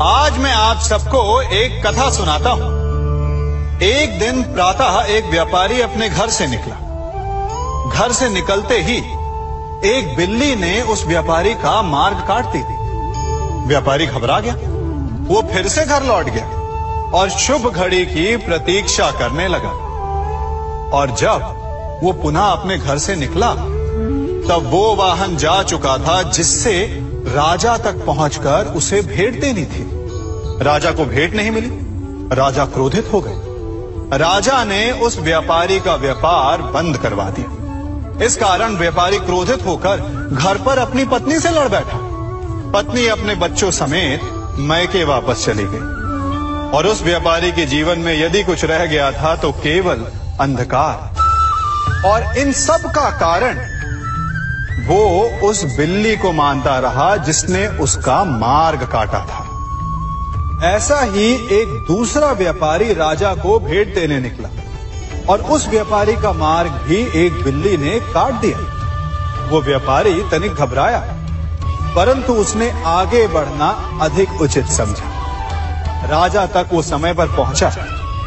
आज मैं आप सबको एक कथा सुनाता हूं। एक दिन प्रातः एक व्यापारी अपने घर से निकला। घर से निकलते ही एक बिल्ली ने उस व्यापारी का मार्ग काट दी। व्यापारी घबरा गया। वो फिर से घर लौट गया और शुभ घड़ी की प्रतीक्षा करने लगा। और जब वो पुनः अपने घर से निकला तब वो वाहन जा चुका था जिससे राजा तक पहुंचकर उसे भेंट देनी थी। राजा को भेंट नहीं मिली। राजा क्रोधित हो गए। राजा ने उस व्यापारी का व्यापार बंद करवा दिया। इस कारण व्यापारी क्रोधित होकर घर पर अपनी पत्नी से लड़ बैठा। पत्नी अपने बच्चों समेत मैके वापस चली गई और उस व्यापारी के जीवन में यदि कुछ रह गया था तो केवल अंधकार। और इन सब का कारण वो उस बिल्ली को मानता रहा जिसने उसका मार्ग काटा था। ऐसा ही एक दूसरा व्यापारी राजा को भेंट देने निकला और उस व्यापारी का मार्ग भी एक बिल्ली ने काट दिया। वो व्यापारी तनिक घबराया, परंतु उसने आगे बढ़ना अधिक उचित समझा। राजा तक वो समय पर पहुंचा।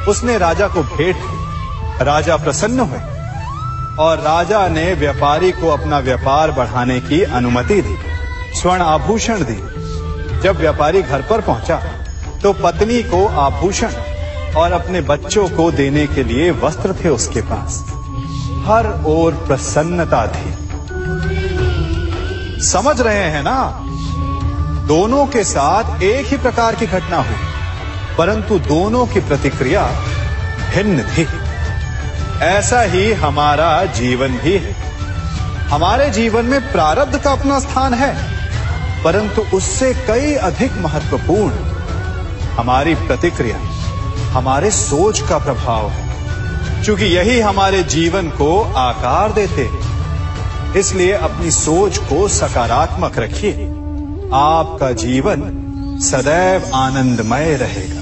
उसने राजा को भेंट दी। राजा प्रसन्न हुए और राजा ने व्यापारी को अपना व्यापार बढ़ाने की अनुमति दी, स्वर्ण आभूषण दी। जब व्यापारी घर पर पहुंचा तो पत्नी को आभूषण और अपने बच्चों को देने के लिए वस्त्र थे उसके पास। हर ओर प्रसन्नता थी। समझ रहे हैं ना? दोनों के साथ एक ही प्रकार की घटना हुई, परंतु दोनों की प्रतिक्रिया भिन्न थी। ऐसा ही हमारा जीवन भी है। हमारे जीवन में प्रारब्ध का अपना स्थान है, परंतु उससे कई अधिक महत्वपूर्ण हमारी प्रतिक्रिया, हमारे सोच का प्रभाव है, क्योंकि यही हमारे जीवन को आकार देते हैं। इसलिए अपनी सोच को सकारात्मक रखिए। आपका जीवन सदैव आनंदमय रहेगा।